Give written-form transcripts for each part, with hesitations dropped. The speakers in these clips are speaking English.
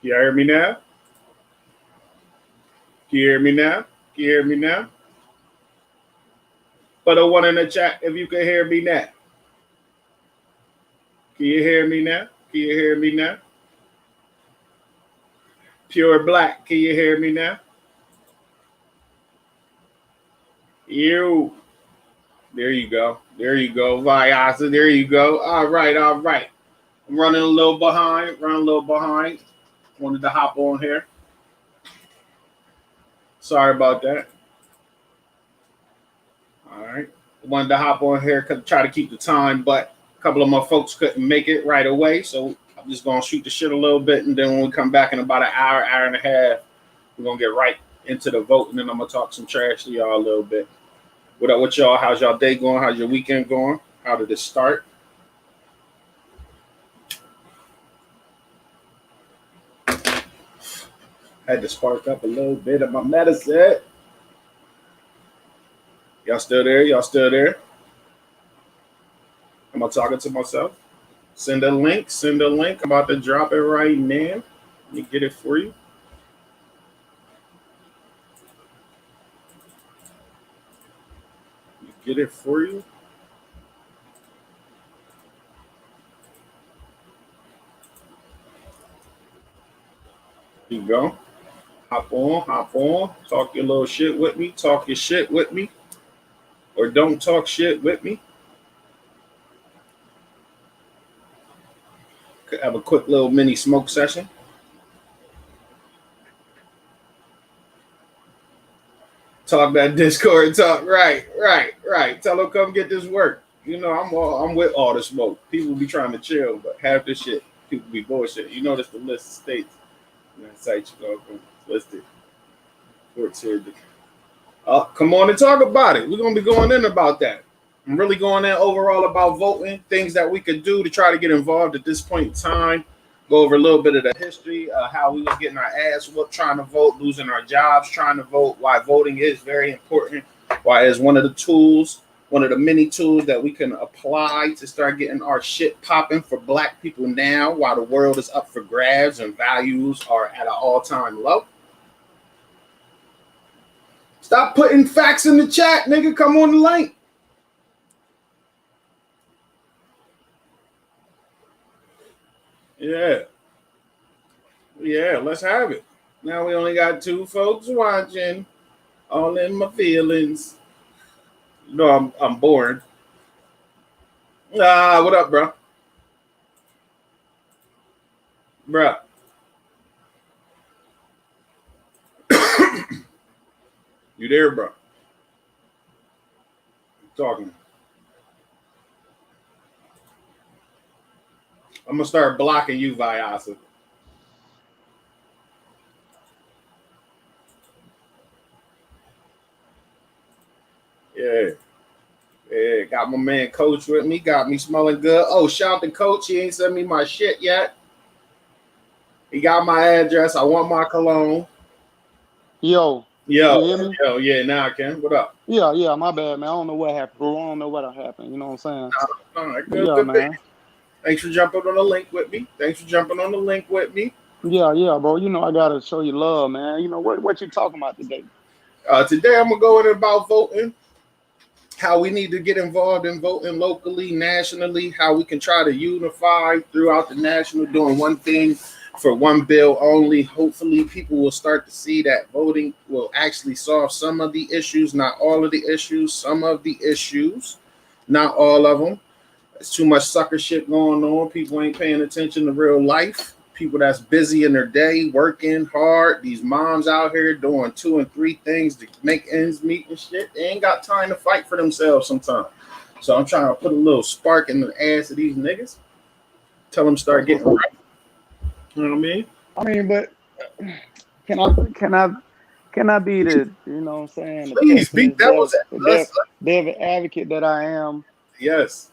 You hear me now? Can you hear me now? Can you hear me now? Put a one in the chat if you can hear me now. Can you hear me now? Can you hear me now? Pure Black, can you hear me now? You. There you go. There you go. Vyasa, there you go. All right, all right. I'm running a little behind. Wanted to hop on here. Sorry about that. All right. Wanted to hop on here, try to keep the time, but a couple of my folks couldn't make it right away. So I'm just going to shoot the shit a little bit. And then when we come back in about an hour, hour and a half, we're going to get right into the vote. And then I'm going to talk some trash to y'all a little bit. What up with y'all? How's y'all day going? How's your weekend going? How did it start? Had to spark up a little bit of my medicine. Y'all still there? Y'all still there? Am I talking to myself? Send a link. Send a link. I'm about to drop it right now. Let me get it for you. Get it for you. Here you go. Hop on. Talk your little shit with me. Talk your shit with me. Or don't talk shit with me. Could have a quick little mini smoke session. Talk that Discord talk. Right. Tell them come get this work. You know, I'm with all the smoke. People be trying to chill, but half the shit, people be bullshit. You notice the list of states. Site you go from listed. Courts here. Come on and talk about it. We're gonna be going in about that. I'm really going in overall about voting, things that we could do to try to get involved at this point in time. Go over a little bit of the history, how we was getting our ass whooped trying to vote, losing our jobs trying to vote, why voting is very important, why it's one of the tools, one of the many tools that we can apply to start getting our shit popping for Black people now, while the world is up for grabs and values are at an all-time low. Stop putting facts in the chat, nigga. Come on the link. Yeah, let's have it. Now we only got 2 folks watching. All in my feelings. You know I'm bored. What up, bro? Bruh. You there, bro? Talking. I'm gonna start blocking you, Vyasa. Yeah, got my man Coach with me. Got me smelling good. Oh, shout out to Coach. He ain't sent me my shit yet. He got my address. I want my cologne. Yo, yeah, now I can. What up? Yeah, my bad, man. I don't know what happened, bro. I don't know what happened. You know what I'm saying? All right, good, man. Thanks for jumping on the link with me. Yeah, bro. You know I gotta show you love, man. You know what you talking about today? Today I'm gonna go in about voting. How we need to get involved in voting locally, nationally, how we can try to unify throughout the national, doing one thing for one bill only. Hopefully people will start to see that voting will actually solve some of the issues, not all of the issues, some of the issues, not all of them. There's too much sucker shit going on. People ain't paying attention to real life. People that's busy in their day, working hard. These moms out here doing 2 and 3 things to make ends meet and shit. They ain't got time to fight for themselves sometimes. So I'm trying to put a little spark in the ass of these niggas. Tell them start getting right. You know what I mean? I mean, but can I be the, you know what I'm saying? Please be devil's advocate that I am. Yes.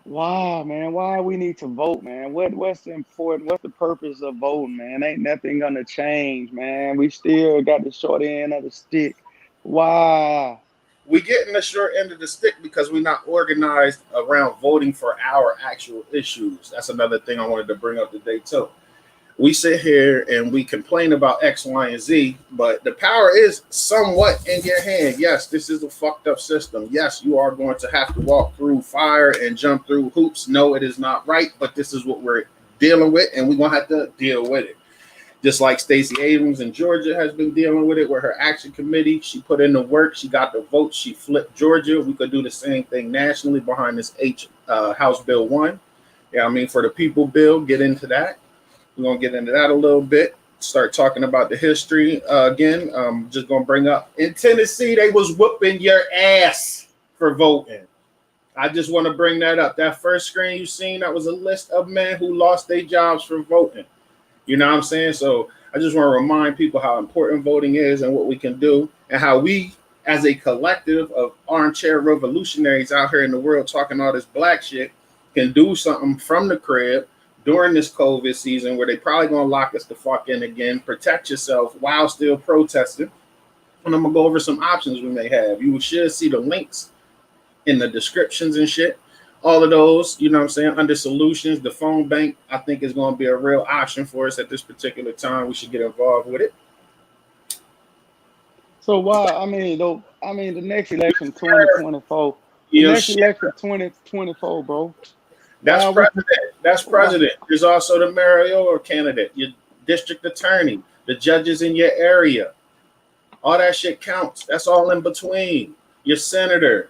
Wow, man, why we need to vote, man? What's the important? What's the purpose of voting, man? Ain't nothing gonna change, man. We still got the short end of the stick. Why? We getting the short end of the stick because we're not organized around voting for our actual issues. That's another thing I wanted to bring up today too. we sit here and we complain about X, Y, and Z, but the power is somewhat in your hand. Yes, this is a fucked up system. Yes, you are going to have to walk through fire and jump through hoops. No, it is not right, but this is what we're dealing with, and we're going to have to deal with it. Just like Stacey Abrams in Georgia has been dealing with it with her action committee. She put in the work. She got the vote. She flipped Georgia. We could do the same thing nationally behind this House Bill 1. Yeah, I mean, for the people bill, get into that. We're going to get into that a little bit. Start talking about the history again. Just going to bring up, in Tennessee, they was whooping your ass for voting. I just want to bring that up. That first screen you seen, that was a list of men who lost their jobs for voting. You know what I'm saying? So I just want to remind people how important voting is and what we can do, and how we, as a collective of armchair revolutionaries out here in the world talking all this black shit, can do something from the crib during this COVID season where they probably going to lock us the fuck in again. Protect yourself while still protesting. And I'm going to go over some options we may have. You should see the links in the descriptions and shit. All of those, you know what I'm saying, under solutions. The phone bank, I think, is going to be a real option for us at this particular time. We should get involved with it. So why? I mean, though. I mean, the next election, 2024. The next election, 2024, bro. That's president. That's president. There's also the mayoral candidate, your district attorney, the judges in your area. All that shit counts. That's all in between. Your senator.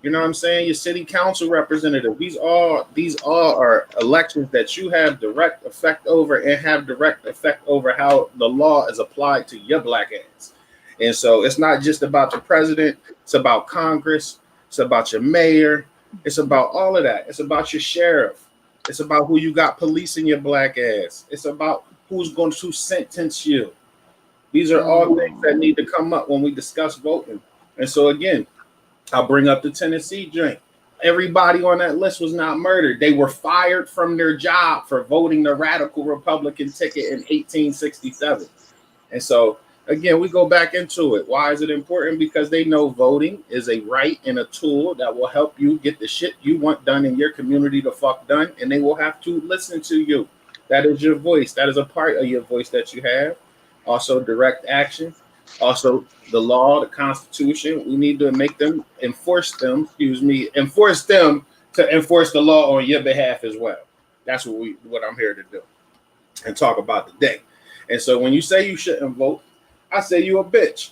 You know what I'm saying? Your city council representative. These all are elections that you have direct effect over and have direct effect over how the law is applied to your black ass. And so it's not just about the president. It's about Congress. It's about your mayor. It's about all of that. It's about your sheriff. It's about who you got policing your black ass. It's about who's going to sentence you. These are all things that need to come up when we discuss voting. And so again, I'll bring up the Tennessee joint. Everybody on that list was not murdered. They were fired from their job for voting the radical Republican ticket in 1867. And so, again, we go back into it. Why is it important? Because they know voting is a right and a tool that will help you get the shit you want done in your community the fuck done. And they will have to listen to you. That is your voice. That is a part of your voice that you have. Also, direct action. Also, the law, the Constitution, we need to make them enforce them to enforce the law on your behalf as well. That's what I'm here to do and talk about today. And so when you say you shouldn't vote, I say you a bitch.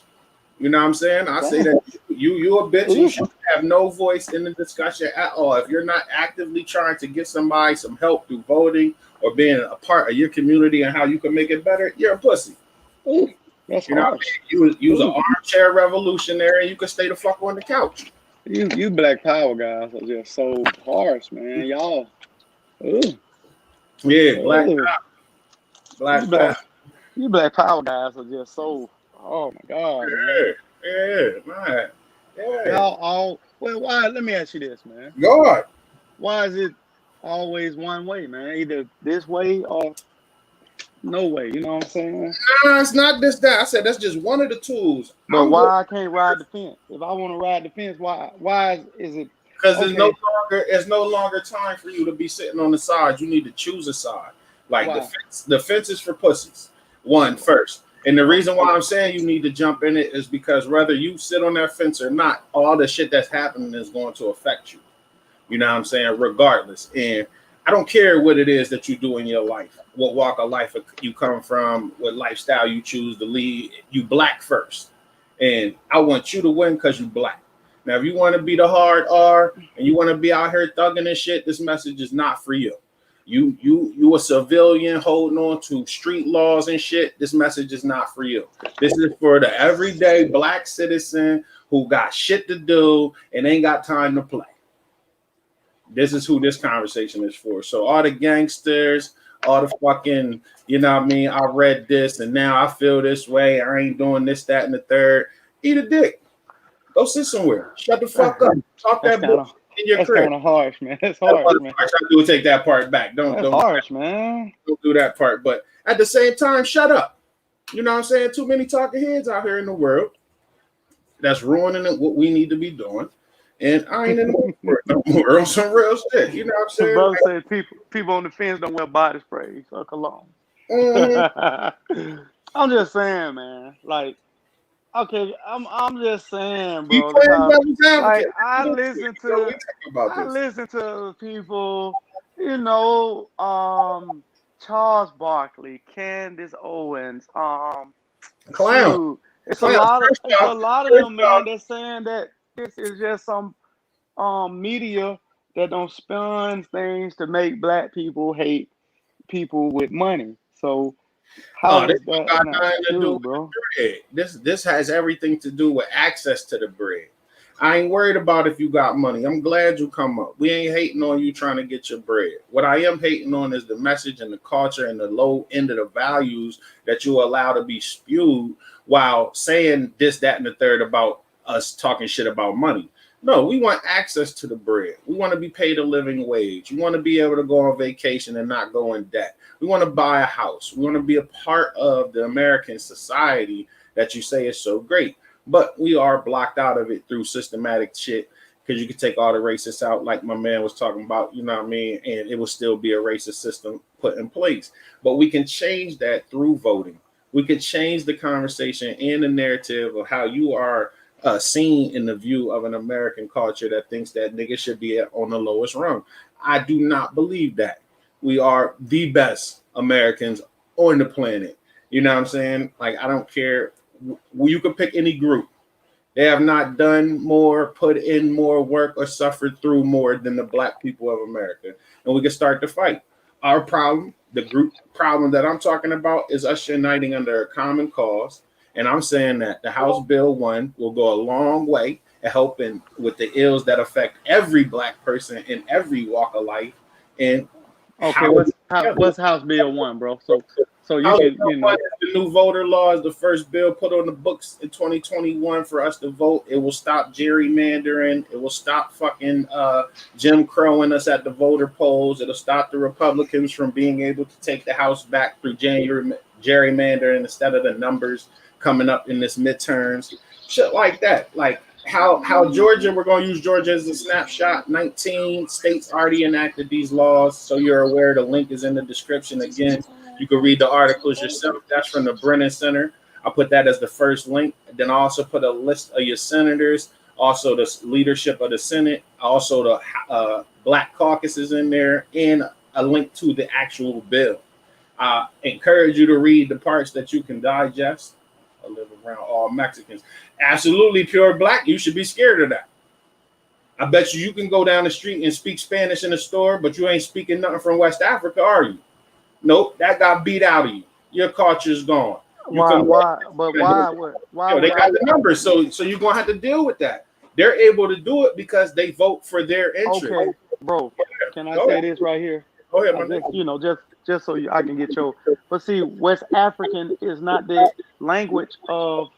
You know what I'm saying? I say that you a bitch. You should have no voice in the discussion at all. If you're not actively trying to get somebody some help through voting or being a part of your community and how you can make it better, you're a pussy. That's you know what I mean? You was an armchair revolutionary. You could stay the fuck on the couch. You black power guys are just so harsh, man. Y'all. Yeah, black power. Black power. You black power guys are just so. Oh my god. Man. Yeah. Y'all all. Well, why? Let me ask you this, man. God. Why is it always one way, man? Either this way or no way. You know what I'm saying? Nah, it's not this, that. I said that's just one of the tools. But why I can't ride the fence? If I want to ride the fence, why is it? Because it's no longer time for you to be sitting on the side. You need to choose a side. Like the fence is for pussies. First. And the reason why I'm saying you need to jump in it is because whether you sit on that fence or not, all the shit that's happening is going to affect you. You know what I'm saying? Regardless. And I don't care what it is that you do in your life, what walk of life you come from, what lifestyle you choose to lead. You black first. And I want you to win because you black. Now, if you want to be the hard R and you want to be out here thugging and shit, this message is not for you. You a civilian holding on to street laws and shit. This message is not for you. This is for the everyday black citizen who got shit to do and ain't got time to play. This is who this conversation is for. So all the gangsters, all the fucking, you know what I mean? I read this and now I feel this way. I ain't doing this, that, and the third. Eat a dick. Go sit somewhere. Shut the fuck up. Talk that book. That's kind of harsh, man. That's harsh, man. I do take that part back. Don't harsh, man. Don't do that part. But at the same time, shut up. You know what I'm saying? Too many talking heads out here in the world. That's ruining what we need to be doing. And I ain't in the mood for it no more on some real shit. You know what I'm saying? Brother said people on the fence don't wear body sprays or cologne. I'm just saying, man. Like, okay, I'm just saying, You bro, playing because devil's like advocate. We talking about I this. listen to people, Charles Barkley, Candace Owens, Clown. shoot, Clown. it's a lot of First them, off, man, that's saying that this is just some media that don't spin things to make black people hate people with money. So how oh, this is don't that got not nothing to do true, with bro? the bread. This has everything to do with access to the bread. I ain't worried about if you got money. I'm glad you come up. We ain't hating on you trying to get your bread. What I am hating on is the message and the culture and the low end of the values that you allow to be spewed while saying this, that, and the third about us talking shit about money. No, we want access to the bread. We want to be paid a living wage. We want to be able to go on vacation and not go in debt. We want to buy a house. We want to be a part of the American society that you say is so great. But we are blocked out of it through systematic shit because you could take all the racists out, like my man was talking about, you know what I mean? And it will still be a racist system put in place. But we can change that through voting. We could change the conversation and the narrative of how you are seen in the view of an American culture that thinks that niggas should be on the lowest rung. I do not believe that. We are the best Americans on the planet. You know what I'm saying? Like, I don't care. You could pick any group. They have not done more, put in more work, or suffered through more than the black people of America. And we can start to fight. Our problem, the group problem that I'm talking about, is us uniting under a common cause. And I'm saying that the House Bill 1 will go a long way in helping with the ills that affect every black person in every walk of life. And Okay, how what's House Bill 1, bro? So you House can, Bill 1 is the new voter law, is the first bill put on the books in 2021 for us to vote. It will stop gerrymandering. It will stop fucking Jim Crowing us at the voter polls. It'll stop the Republicans from being able to take the House back through gerrymandering instead of the numbers coming up in this midterms. Shit like that. Like how Georgia, we're going to use Georgia as a snapshot. 19 states already enacted these laws. So you're aware, the link is in the description again. You can read the articles yourself. That's from the Brennan Center. I put that as the first link. Then I also put a list of your senators, also the leadership of the Senate, also the Black Caucus is in there, and a link to the actual bill. I encourage you to read the parts that you can digest. I live around all Mexicans. Absolutely pure black. You should be scared of that. I bet you can go down the street and speak Spanish in the store, but you ain't speaking nothing from West Africa, are you? Nope, that got beat out of you. Your culture's gone. You why can why but why would they I got the numbers, so you're gonna have to deal with that. They're able to do it because they vote for their interest. okay, bro, can I Go say ahead, this right here? go ahead, I my just nigga. just so I can get your, but see, West African is not the language of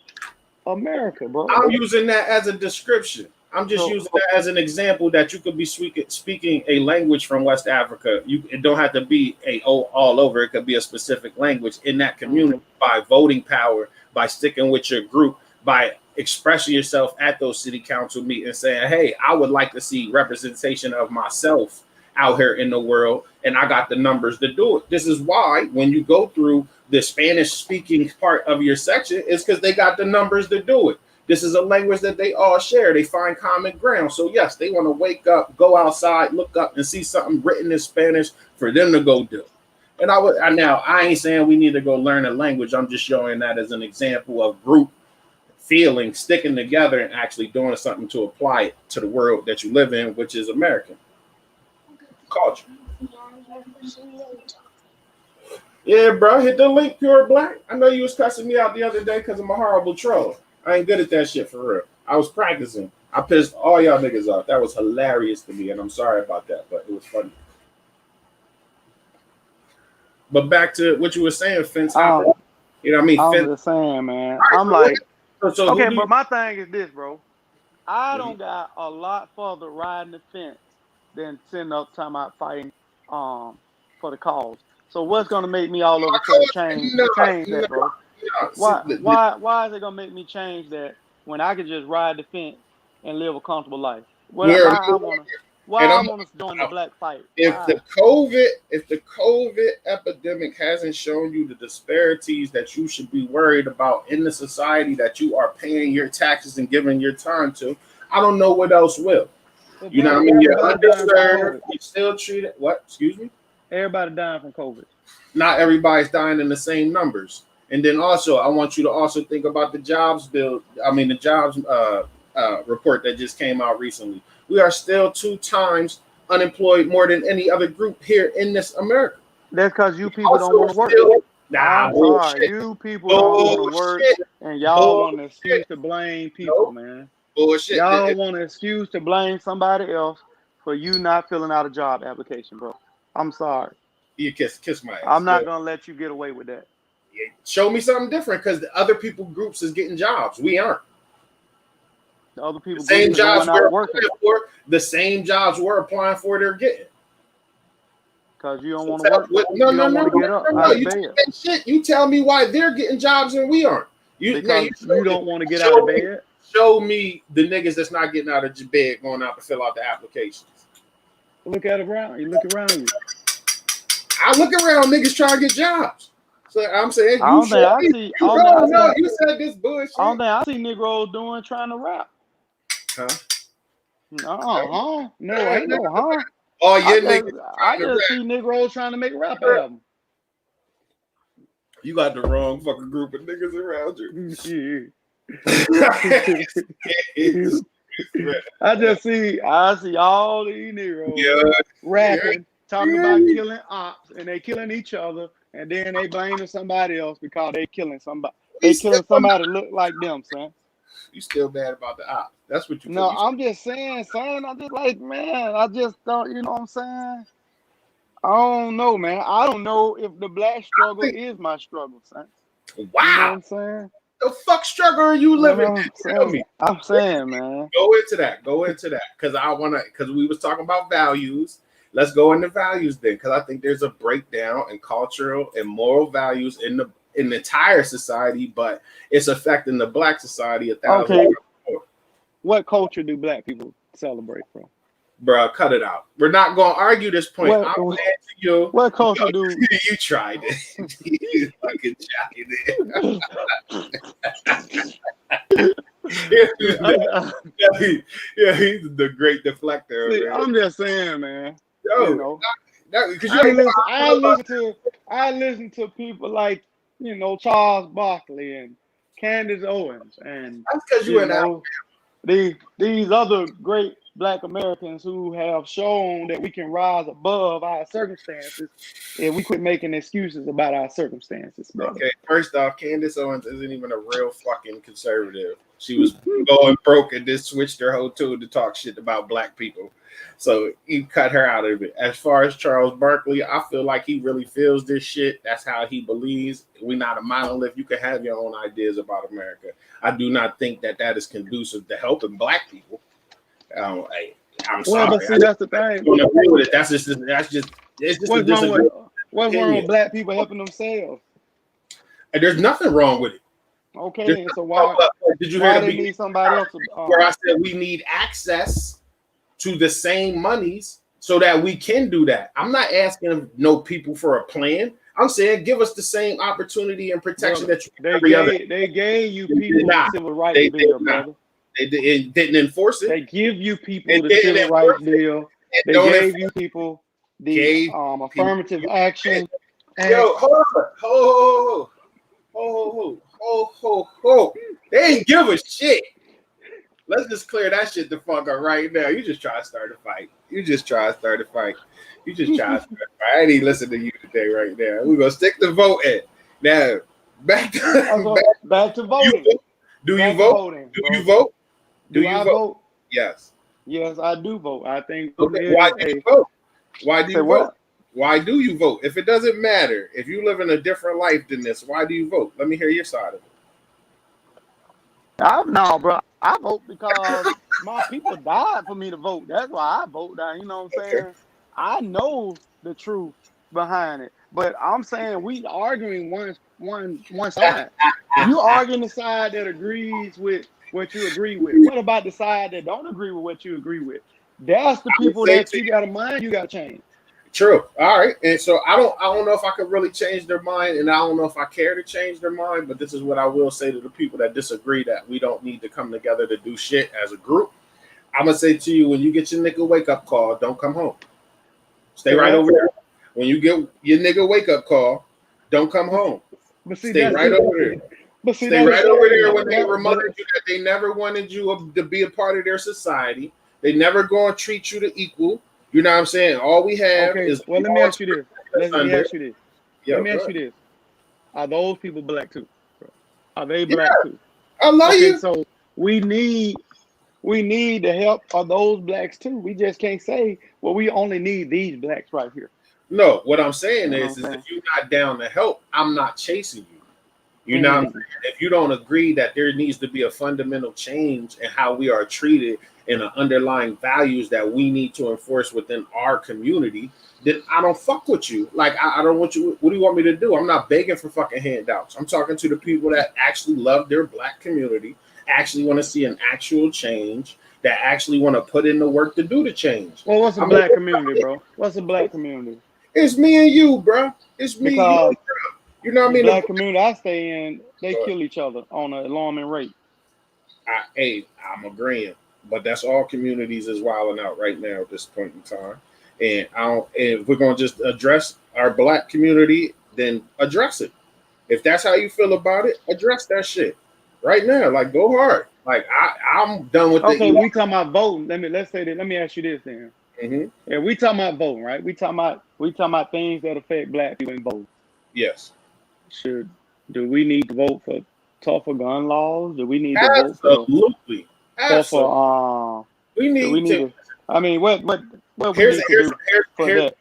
America, bro. I'm using that as a description. I'm just So using that as an example that you could be speaking a language from West Africa. It don't have to be all over. It could be a specific language in that community by voting power, by sticking with your group, by expressing yourself at those city council meetings, saying, "Hey, I would like to see representation of myself out here in the world, and I got the numbers to do it." This is why when you go through the Spanish speaking part of your section, it's because they got the numbers to do it. This is a language that they all share. They find common ground. So yes, they want to wake up, go outside, look up, and see something written in Spanish for them to go do. And I ain't saying we need to go learn a language. I'm just showing that as an example of group feeling, sticking together, and actually doing something to apply it to the world that you live in, which is American culture. Yeah, bro, hit the link, Pure Black. I know you was cussing me out the other day because I'm a horrible troll. I ain't good at that shit for real. I was practicing. I pissed all y'all niggas off. That was hilarious to me, and I'm sorry about that, but it was funny. But back to what you were saying, Fence Hopper. You know what I mean? I'm Fence. just saying, man. All right, I'm like, so who okay, do you? but my thing is this, bro. I Mhm. don't got a lot further riding the fence than sitting up talking about fighting um for the cause. So what's gonna make me all of a sudden change No, that, bro? no. See, Why is it gonna make me change that when I could just ride the fence and live a comfortable life? Well, where I wanna. Why And I I'm want to join the black fight? if Why? the COVID epidemic hasn't shown you the disparities that you should be worried about in the society that you are paying your taxes and giving your time to, I don't know what else will. But You know brother, what I mean? You're everybody dying from underserved. COVID. You still treated what? Excuse me? Everybody dying from COVID. Not everybody's dying in the same numbers. And then also, I want you to also think about the jobs bill. I mean, the jobs report that just came out recently. We are still 2 times unemployed more than any other group here in this America. That's because you people Also, don't want to work. still, nah, I'm sorry, bullshit, you people don't want to work, bullshit, and y'all want an excuse bullshit. to blame people, No man. bullshit. Y'all want an excuse to blame somebody else for you not filling out a job application, bro. I'm sorry. You kiss my ass. I'm not gonna let you get away with that. Show me something different because the other people groups is getting jobs. We aren't. The other people The same jobs going we're out working applying for, the same jobs we're applying for, they're getting. because you don't want to work. No, You don't want to get up out of You bed shit. You tell me why they're getting jobs and we aren't. because you don't want to get out of bed. Show me the niggas that's not getting out of bed going out to fill out the applications. Look at around. You look around you. I look around niggas trying to get jobs. So I'm saying I don't think I see. You said this bullshit. I don't think I see Negroes trying to rap. Huh? No, ain't no huh. Oh yeah, niggas. I just see Negroes trying to make a rap album. You got the wrong fucking group of niggas around you. I see all these Negroes rapping, talking about killing ops, and they killing each other, and then they blaming somebody else because they killing somebody. They killing somebody that look like them, son. You still mad about the ops? That's what you. No, I'm just saying, son. I'm just like, man, I just don't. You know what I'm saying? I don't know, man. I don't know if the black struggle is my struggle, son. Wow. You know what I'm saying? The fuck struggle are you living? Tell me. I'm saying, man. Go into that, because we was talking about values. Let's go into values then, because I think there's a breakdown in cultural and moral values in the entire society, but it's affecting the black society 1,000 Okay. more. What culture do black people celebrate from? Bro, cut it out. We're not going to argue this point. I'm asking you. What culture do you tried it? You fucking tried it. Yeah, he's the great deflector. See, I'm just saying, man. Yo, you know, I listen to people like, you know, Charles Barkley and Candace Owens, and that's because you know these other great Black Americans who have shown that we can rise above our circumstances if we quit making excuses about our circumstances. Brother. Okay, first off, Candace Owens isn't even a real fucking conservative. She was going broke and just switched her whole tune to talk shit about black people. So you cut her out of it. As far as Charles Barkley, I feel like he really feels this shit. That's how he believes. We're not a monolith. You can have your own ideas about America. I do not think that is conducive to helping black people. I'm sorry. But see, that's the thing. I don't agree with it. That's just what's wrong with black people helping themselves? And there's nothing wrong with it. Okay, so why did you hear they need somebody else? Where I said we need access to the same monies so that we can do that. I'm not asking no people for a plan. I'm saying give us the same opportunity and protection that you they gave you people the civil rights bill, brother. They didn't enforce it. They give you people the civil rights bill. They gave you people the affirmative action. Yo, hold on. They ain't give a shit. Let's just clear that shit the fuck up right now. You just try to start a fight. I ain't even listening to you today right now. We're gonna stick to voting. Now back to voting. Do you vote? Do you vote? Yes. Yes, I do vote. I think. Okay. Why do you vote? Why do you vote? Why do you vote? If it doesn't matter, if you live in a different life than this, why do you vote? Let me hear your side of it. No, bro. I vote because my people died for me to vote. That's why I vote. You know what I'm saying? Okay. I know the truth behind it, but I'm saying we arguing one side. You arguing the side that agrees with what you agree with. What about the side that don't agree with what you agree with? That's the I would people say that to you got to mind. You got to change. True. All right. And so I don't know if I could really change their mind, and I don't know if I care to change their mind, but this is what I will say to the people that disagree that we don't need to come together to do shit as a group. I'm gonna say to you, when you get your nigga wake up call, don't come home. Stay right over there. When you get your nigga wake up call, don't come home. But see, Stay right over there. But see, Stay right over there when they remind you that they never wanted you to be a part of their society. They never going to treat you to equal. You know what I'm saying? All we have is. Well, let me ask you this. Let me ask you Yo, this. Are those people black too? Are they black too? I love you. So we need the help of those blacks too. We just can't say, well, we only need these blacks right here. No, what I'm saying is if you're not down to help, I'm not chasing you. You know what I'm saying? If you don't agree that there needs to be a fundamental change in how we are treated and the underlying values that we need to enforce within our community, then I don't fuck with you. Like, I don't want you. What do you want me to do? I'm not begging for fucking handouts. I'm talking to the people that actually love their black community, actually want to see an actual change, that actually want to put in the work to do the change. Well, what's a black community, bro? What's a black community? It's me and you, bro. It's me and you, bro. You know what I mean? The black community I stay in, they kill each other on an alarming rate. I'm agreeing, but that's all communities is wilding out right now at this point in time. And if we're gonna just address our black community, then address it. If that's how you feel about it, address that shit right now. Like, go hard. Like, I'm done with Okay, we talking about voting. Let's say that. Let me ask you this then. Mm-hmm. Yeah, we talking about voting, right? We talking about things that affect black people in voting. Yes. Do we need to vote for tougher gun laws? Do we need to vote Absolutely. We need to. I mean, what we need to do for that?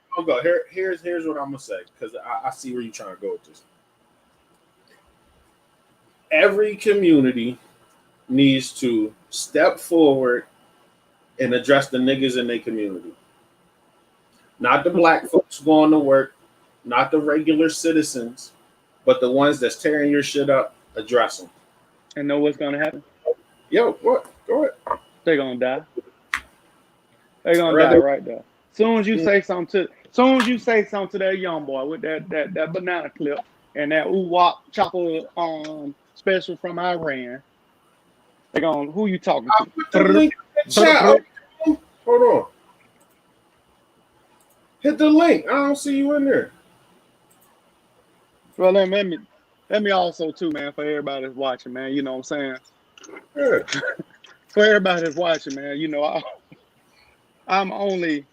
Here's what I'm gonna say, because I see where you're trying to go with this. Every community needs to step forward and address the niggas in their community. Not the black folks going to work, not the regular citizens, but the ones that's tearing your shit up, address them. And know what's gonna happen? Yo, what? Go ahead. They're gonna die. They're gonna die right there. Soon as you say something to that young boy with that banana clip and that wop chopper special from Iran, they're gonna, who you talking to? Put the link in the chat. Hold on. Hit the link. I don't see you in there. Well, let me also too, man, for everybody that's watching, man. You know what I'm saying? Yeah. For everybody that's watching, man, you know, I'm only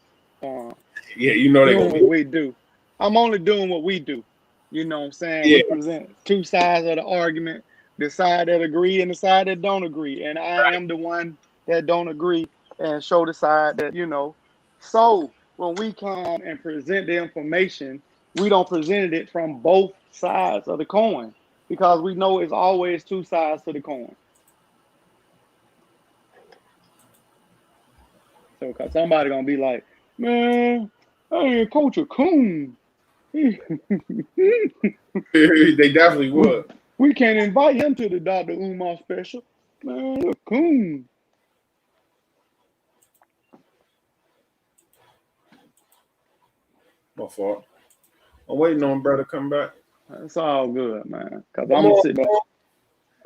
doing what we do. I'm only doing what we do. You know what I'm saying? Yeah. We present two sides of the argument, the side that agree and the side that don't agree. And I am the one that don't agree and show the side that, you know. So when we come and present the information, we don't present it from both sides of the coin, because we know it's always two sides to the coin. So, cause somebody gonna be like, man, I ain't Coach a coon. They definitely would. We can't invite him to the Dr. Umar special. Man, a coon. My fault. I'm waiting on brother to come back. It's all good, man. Cause I'm gonna sit back.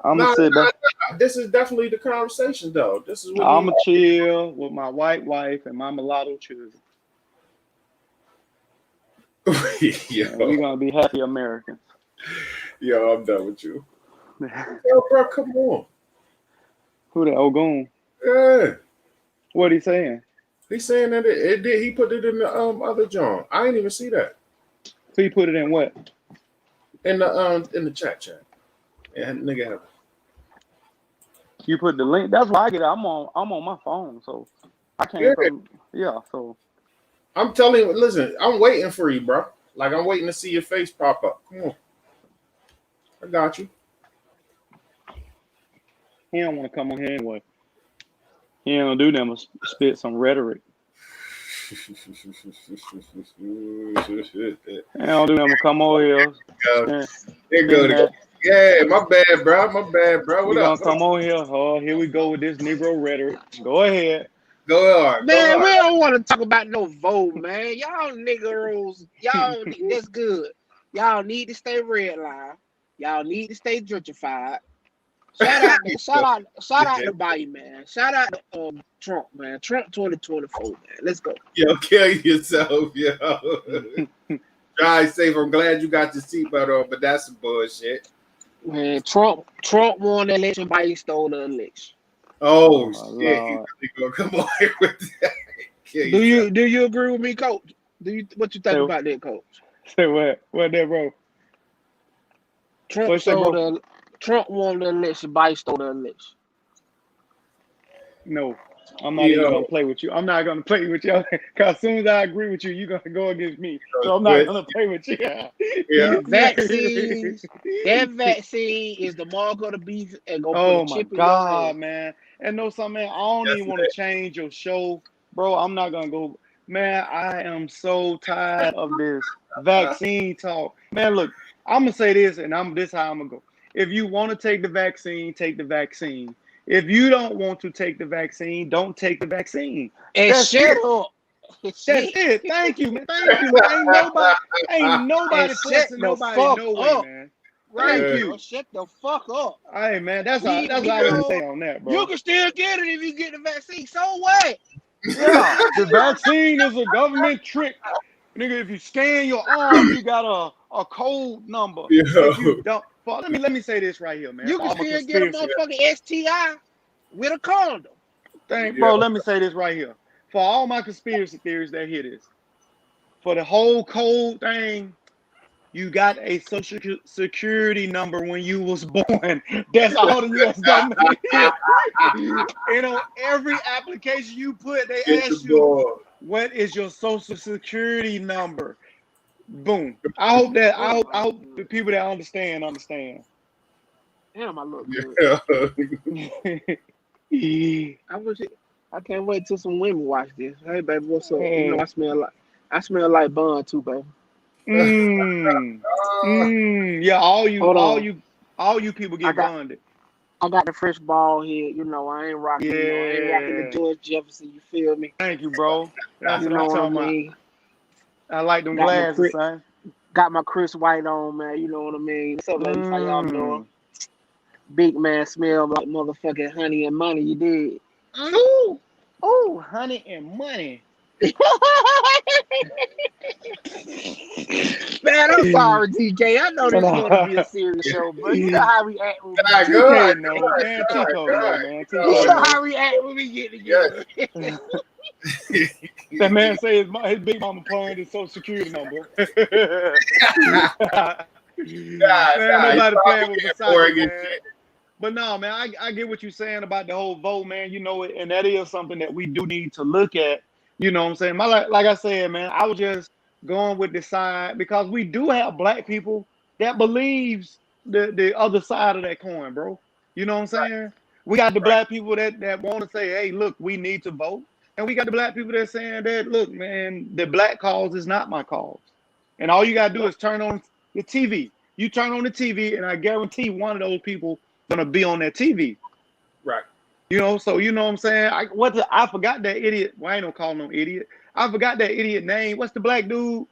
I'm gonna sit back. This is definitely the conversation, though. This is what I'm gonna chill with my white wife and my mulatto children. We're gonna be happy Americans. Yo, I'm done with you. Yo, bro, come on. Who that Ogun? Yeah. What he saying? He's saying that it did. He put it in the other John. I didn't even see that. So he put it in what? In the chat. Yeah, nigga have it. You put the link. That's why I get it. I'm on my phone, so I can't. So I'm telling you, listen, I'm waiting for you, bro. Like, I'm waiting to see your face pop up. Come on. I got you. He don't want to come on here anyway. He ain't gonna do them but spit some rhetoric. He don't do them but come over here. There go. Yeah, my bad, bro. What up? Gonna come on here. Oh, here we go with this Negro rhetoric. Go ahead. Go on. Man, we don't want to talk about no vote, man. Y'all niggeros, that's good. Y'all need to stay red line. Y'all need to stay gentrified. Shout out to Biden, man. Shout out to Trump, man. Trump 2024, man. Let's go. Yo, kill yourself, yo. Drive safe. I'm glad you got your seatbelt on, but that's some bullshit. Man, Trump won the election. Biden stole the election. Oh shit! He really gonna come on here with that. Do you agree with me, Coach? What you think about that, Coach? Say what? What that, bro? Trump won the election. Biden stole the election. No, I'm not even gonna play with you. I'm not gonna play with you because as soon as I agree with you, you're gonna go against me. So I'm not gonna play with you. Yeah. That vaccine is the mark of the beast and go oh put a chip my God, in your head. man. And know something, man, I don't even want to change your show, bro. I'm not gonna go. Man, I am so tired of this vaccine talk. Man, look, I'm gonna say this, and this how I'm gonna go. If you want to take the vaccine, take the vaccine. If you don't want to take the vaccine, don't take the vaccine. And shut up. That's it. Thank you, man. Thank you. Ain't nobody forcing nobody no way, man. Right. Thank you. Shut the fuck up. Hey, man, that's all I want to say on that, bro. You can still get it if you get the vaccine. So what? Yeah, the vaccine is a government trick. Nigga, if you scan your arm, you got a code number. Yeah. If you don't, let me say this right here, man. You can still get a motherfucking STI with a condom. Bro, let me say this right here. For all my conspiracy theories that hear this, for the whole code thing, you got a social security number when you was born. That's all the U.S. government is. And on every application you put, they ask you, what is your social security number? Boom. I hope the people that understand. Damn, I look good. I can't wait till some women watch this. Hey, baby, what's up? Hey. You know, I smell like bun too, baby. Yeah, all you people get bonded. I got the fresh ball here. You know, I ain't rocking. Yeah. You know, I ain't rocking the George Jefferson. You feel me? Thank you, bro. That's you what know I'm what I talking mean? about. I like them glasses, son. Got my Chris White on, man. You know what I mean? What's up, ladies? How y'all doing? Big man smell like motherfucking honey and money. You did. Ooh, honey and money. Man, I'm sorry, TK. I know this is going to be a serious show, but you know how we act when we get together. You know how we act when we get together. That man say his big mama pawned his social security number. Nobody playing with Versace, man. But no, man, I get what you're saying about the whole vote, man. You know, and that is something that we do need to look at. You know what I'm saying? Like I said, man, I was just going with the side because we do have black people that believes the other side of that coin, bro. You know what I'm saying? We got the black people that want to say, hey, look, we need to vote. And we got the black people that saying that, look, man, the black cause is not my cause. And all you got to do is turn on the TV. You turn on the TV, and I guarantee one of those people going to be on that TV. Right. You know, so you know what I'm saying? I forgot that idiot. Well, I ain't gonna call him no idiot. I forgot that idiot name. What's the black dude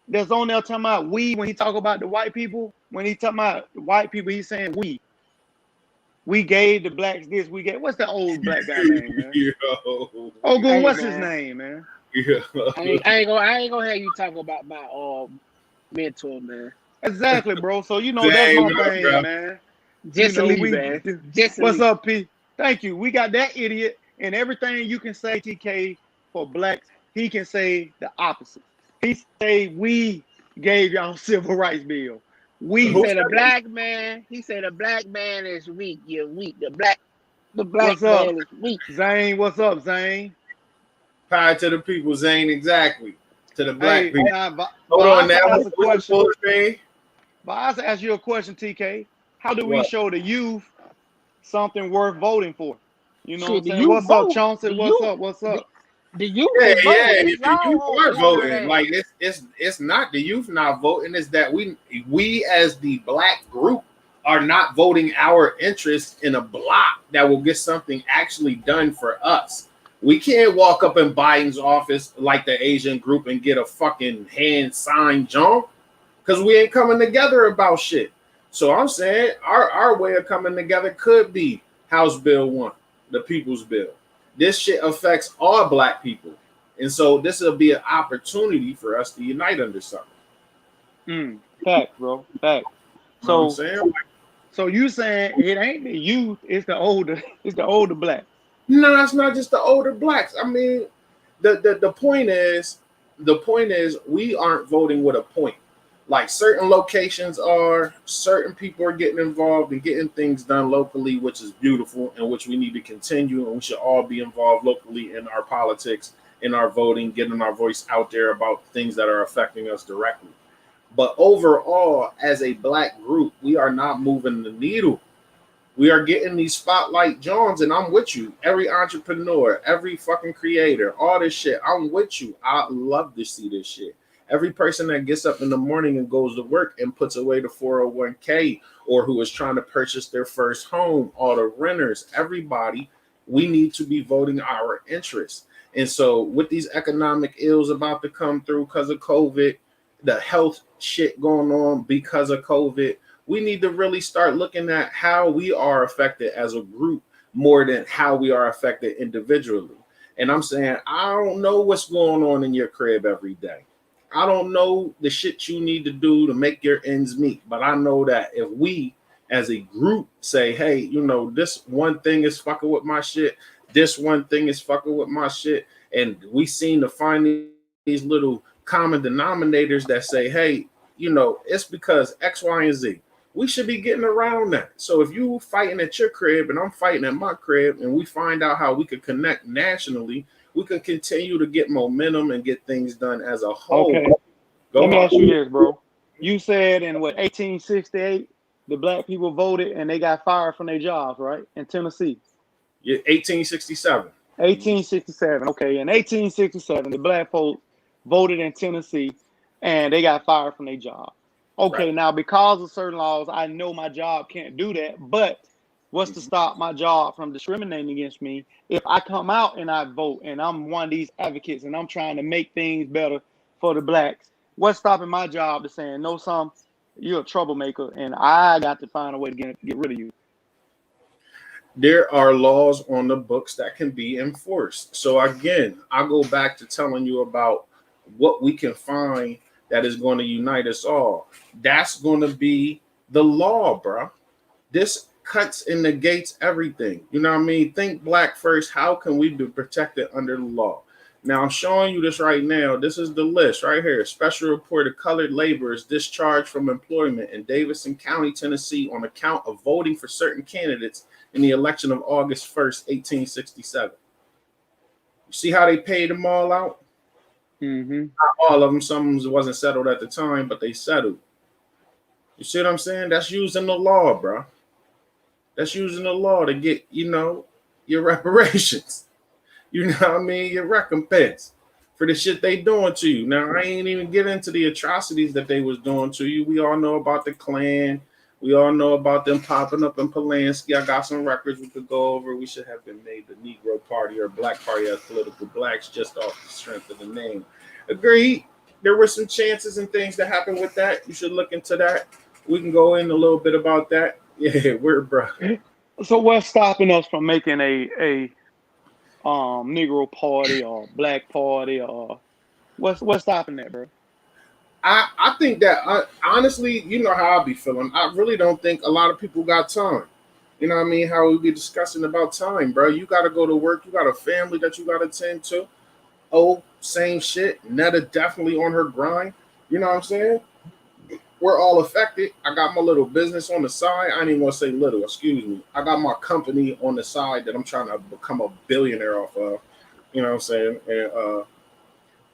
that's on there talking about we when he talk about the white people? When he talking about the white people, he's saying we. We gave the blacks this. We gave. What's the old black guy name, man? Good. What's his name, man? Yeah. I ain't gonna have you talk about my mentor, man. Exactly, bro. So you know that's my thing, bro. Man. What's up, P? Thank you. We got that idiot, and everything you can say, TK, for blacks, he can say the opposite. He say we gave y'all civil rights bill. He said a black man. He said a black man is weak. You're weak. The black man is weak. Zane, what's up, Zane? Power to the people, Zane. Exactly. To the black people. Hold on now. But I have to ask you a question, TK. How do we show the youth something worth voting for? You know what I'm saying? What's up, Chauncey? What's up? The youth if the youth are voting, like it's not the youth not voting, it's that we as the black group are not voting our interest in a block that will get something actually done for us. We can't walk up in Biden's office like the Asian group and get a fucking hand signed John, because we ain't coming together about shit. So I'm saying our way of coming together could be House Bill 1, the People's Bill. This shit affects all black people. And so this will be an opportunity for us to unite under something. Fact, bro. Fact. You know what I'm So saying? so you saying it ain't the youth, it's the older black. No, that's not just the older blacks. I mean, the point is we aren't voting with a point. Like certain locations are, certain people are getting involved and getting things done locally, which is beautiful and which we need to continue. And we should all be involved locally in our politics, in our voting, getting our voice out there about things that are affecting us directly. But overall, as a black group, we are not moving the needle. We are getting these spotlight Johns, and I'm with you. Every entrepreneur, every fucking creator, all this shit, I'm with you. I love to see this shit. Every person that gets up in the morning and goes to work and puts away the 401k, or who is trying to purchase their first home, all the renters, everybody, we need to be voting our interests. And so with these economic ills about to come through because of COVID, the health shit going on because of COVID, we need to really start looking at how we are affected as a group more than how we are affected individually. And I'm saying, I don't know what's going on in your crib every day. I don't know the shit you need to do to make your ends meet. But I know that if we as a group say, hey, you know, this one thing is fucking with my shit, this one thing is fucking with my shit, and we seem to find these little common denominators that say, hey, you know, it's because X, Y, and Z. We should be getting around that. So if you fighting at your crib and I'm fighting at my crib, and we find out how we could connect nationally, we can continue to get momentum and get things done as a whole. Okay. Let me ask you this, bro. You said in what 1868 the black people voted and they got fired from their jobs, right? In Tennessee. Yeah, 1867. 1867. Okay, in 1867, the black folks voted in Tennessee and they got fired from their job. Okay, Right. now because of certain laws, I know my job can't do that, but what's to stop my job from discriminating against me if I come out and I vote and I'm one of these advocates and I'm trying to make things better for the blacks? What's stopping my job to saying, no, you're a troublemaker and I got to find a way to get rid of you? There are laws on the books that can be enforced. So again, I go back to telling you about what we can find that is going to unite us all. That's going to be the law, bro. This cuts and negates everything. You know what I mean? Think black first. How can we be protected under the law? Now, I'm showing you this right now. This is the list right here. Special report of colored laborers discharged from employment in Davidson County, Tennessee on account of voting for certain candidates in the election of August 1st, 1867. You see how they paid them all out? Mm-hmm. Not all of them. Some of them wasn't settled at the time, but they settled. You see what I'm saying? That's using the law, bro. That's using the law to get, you know, your reparations. You know what I mean? Your recompense for the shit they doing to you. Now, I ain't even get into the atrocities that they was doing to you. We all know about the Klan. We all know about them popping up in Polanski. I got some records we could go over. We should have been made the Negro Party or Black Party as political blacks just off the strength of the name. Agreed. There were some chances and things that happened with that. You should look into that. We can go in a little bit about that. Yeah, we're bro. So what's stopping us from making a Negro Party or Black Party, or what's stopping that, bro? I think that honestly, you know how I be feeling. I really don't think a lot of people got time. You know what I mean? How we be discussing about time, bro. You got to go to work. You got a family that you got to tend to. Oh, same shit. Netta definitely on her grind. You know what I'm saying? We're all affected. I got my little business on the side. I ain't even want to say little, excuse me. I got my company on the side that I'm trying to become a billionaire off of. You know what I'm saying? And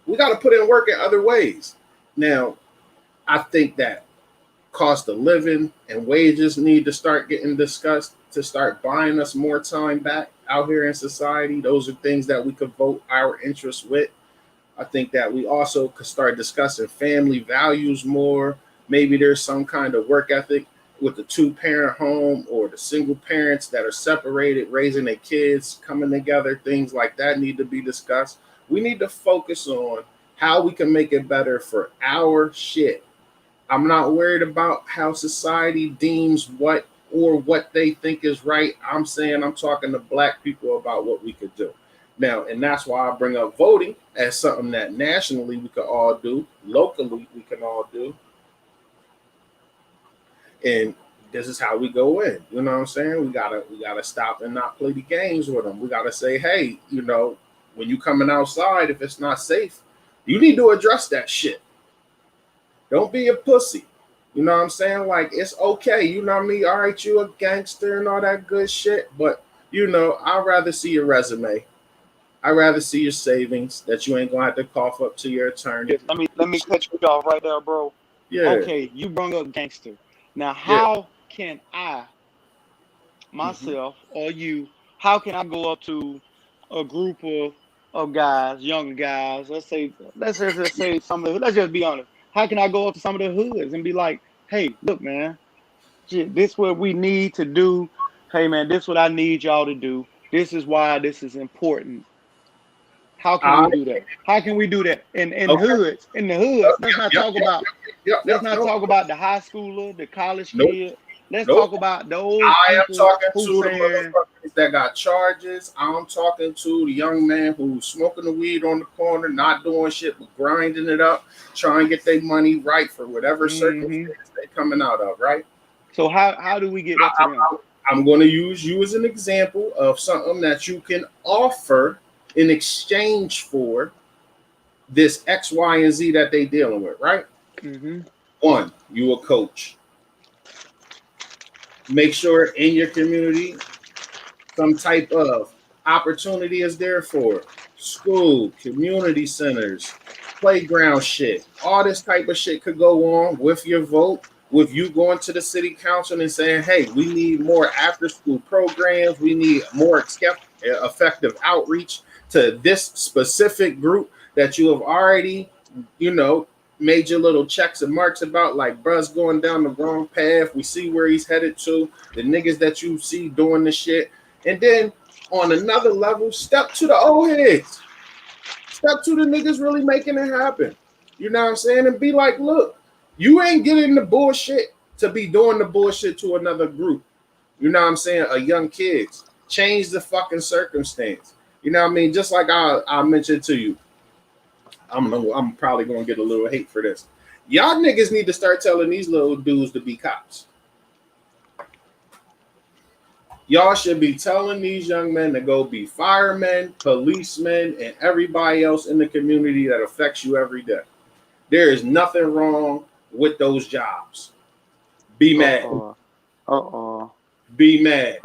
we got to put in work in other ways. Now, I think that cost of living and wages need to start getting discussed to start buying us more time back out here in society. Those are things that we could vote our interests with. I think that we also could start discussing family values more. Maybe there's some kind of work ethic. with the 2-parent home or the single parents that are separated, raising their kids, coming together, things like that need to be discussed. We need to focus on how we can make it better for our shit. I'm not worried about how society deems what or what they think is right. I'm saying I'm talking to black people about what we could do. Now, and that's why I bring up voting as something that nationally we can all do, locally we can all do. And this is how we go in. You know what I'm saying? We gotta stop and not play the games with them. We gotta say, hey, when you coming outside, if it's not safe, you need to address that shit. Don't be a pussy. You know what I'm saying? Like, it's okay. You know what I mean? All right, you a gangster and all that good shit. But, I'd rather see your resume. I'd rather see your savings that you ain't going to have to cough up to your attorney. Let me cut you off right there, bro. Yeah. Okay, you brought up gangster. Now, how can I, myself, or you, how can I go up to a group of guys, younger guys, let's just say some of the, let's just be honest. How can I go up to some of the hoods and be like, hey, look, man, this is what we need to do. Hey, man, this is what I need y'all to do. This is why this is important. How can we do that? How can we do that in the hoods? Let's not talk about. Let's not talk about the high schooler, the college kid. Let's talk about those. I am talking to the motherfuckers that got charges. I'm talking to the young man who's smoking the weed on the corner, not doing shit but grinding it up, trying to get their money right for whatever circumstance they're coming out of. Right. So how do we get that to them? I'm going to use you as an example of something that you can offer in exchange for this X, Y, and Z that they dealing with, right? One, you a coach. Make sure in your community some type of opportunity is there for school, community centers, playground shit. All this type of shit could go on with your vote, with you going to the city council and saying, hey, we need more after school programs. We need more effective outreach to this specific group that you have already, made your little checks and marks about, like, bruh's going down the wrong path. We see where he's headed to, the niggas that you see doing the shit. And then on another level, step to the old heads. Step to the niggas really making it happen. You know what I'm saying? And be like, look, you ain't getting the bullshit to be doing the bullshit to another group. You know what I'm saying? A young kids. Change the fucking circumstance. You know what I mean? Just like I mentioned to you. I'm probably going to get a little hate for this. Y'all niggas need to start telling these little dudes to be cops. Y'all should be telling these young men to go be firemen, policemen, and everybody else in the community that affects you every day. There is nothing wrong with those jobs. Be mad. Be mad.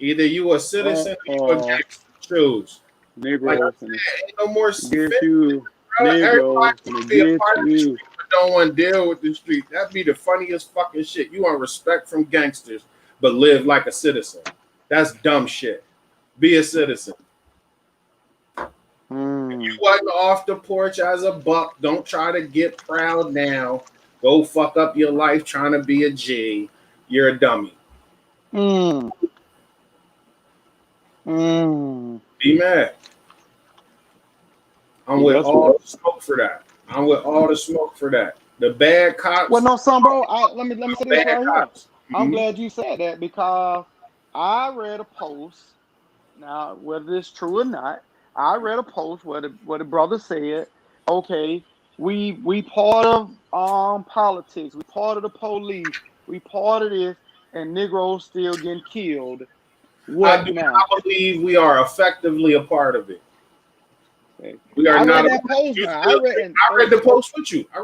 Either you a citizen or you a gangster. Choose. Negroes, like ain't no more get you. Negroes, be a part of the street, but don't want to deal with the street. That'd be the funniest fucking shit. You want respect from gangsters, but live like a citizen. That's dumb shit. Be a citizen. If you wasn't off the porch as a buck, don't try to get proud now. Go fuck up your life trying to be a G. You're a dummy. Be mad. I'm with all the smoke for that. The bad cops. Well, no, son, bro. Let me say this right here. I'm glad you said that because I read a post. Now, whether it's true or not, I read a post where the brother said, "Okay, we part of politics. We part of the police. We part of this, and Negroes still getting killed." What now? I believe we are effectively a part of it. We are not. I read the post with you. I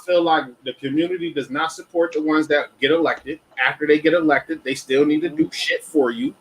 feel like the community does not support the ones that get elected. After they get elected, they still need to do shit for you.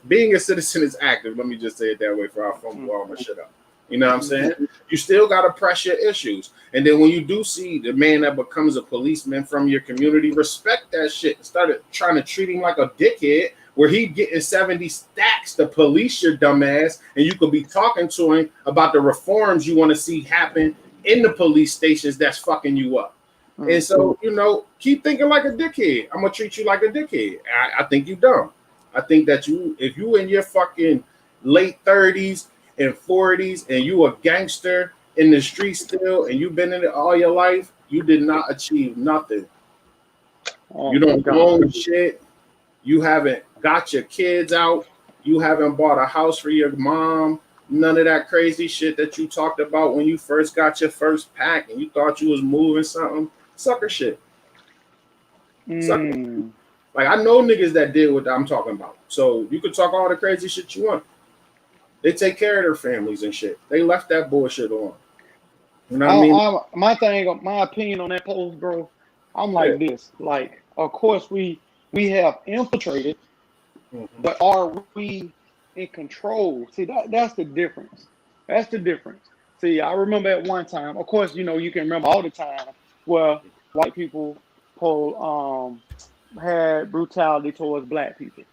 Being a citizen is active. Let me just say it that way for our phone all my shit up. You know what I'm saying? You still got to press your issues. And then when you do see the man that becomes a policeman from your community, respect that shit. Started trying to treat him like a dickhead where he getting 70 stacks to police your dumb ass, and you could be talking to him about the reforms you want to see happen in the police stations that's fucking you up. And so, you know, keep thinking like a dickhead. I'm gonna treat you like a dickhead. I think you dumb. I think that if you in your fucking late 30s and 40s and you a gangster in the street still and you've been in it all your life, you did not achieve nothing. You don't own shit. You haven't got your kids out. You haven't bought a house for your mom. None of that crazy shit that you talked about when you first got your first pack and you thought you was moving something. Sucker shit. Sucker. Like, I know niggas that did what I'm talking about. So you can talk all the crazy shit you want. They take care of their families and shit. They left that bullshit on. You know what I mean? My opinion on that post, bro, I'm like this. Like, of course we have infiltrated, but are we in control? See, that's the difference. That's the difference. See, I remember at one time, of course, you know, you can remember all the time where white people had brutality towards black people.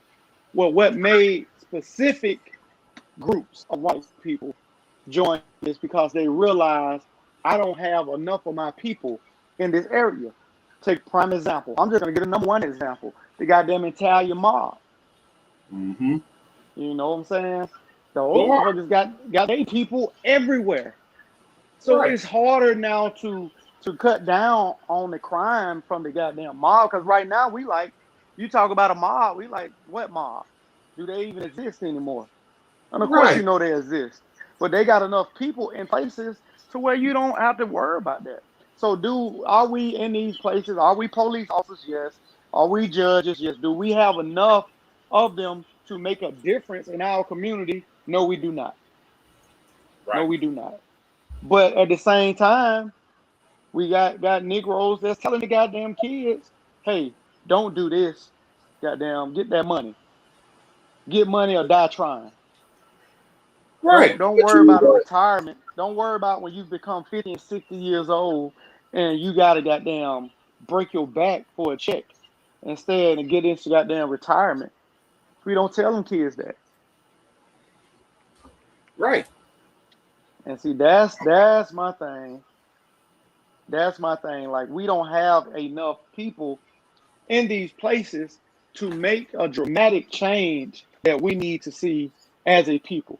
Well, what made specific groups of white people join this because they realized I don't have enough of my people in this area. Take prime example. I'm just gonna get a number one example. The goddamn Italian mob. You know what I'm saying? Those motherfuckers got their people everywhere. So it's harder now to cut down on the crime from the goddamn mob. Because right now we like, you talk about a mob, we like, what mob? Do they even exist anymore? And of course you know they exist. But they got enough people in places to where you don't have to worry about that. So are we in these places? Are we police officers? Yes. Are we judges? Yes. Do we have enough of them to make a difference in our community? No, we do not. No, we do not. But at the same time, we got Negroes that's telling the goddamn kids, hey, don't do this. Goddamn, get that money. Get money or die trying. Don't worry about a retirement. Don't worry about when you become 50 and 60 years old and you gotta goddamn break your back for a check instead and get into goddamn retirement. We don't tell them kids that. Right. And see, that's my thing. That's my thing. Like, we don't have enough people in these places to make a dramatic change that we need to see as a people.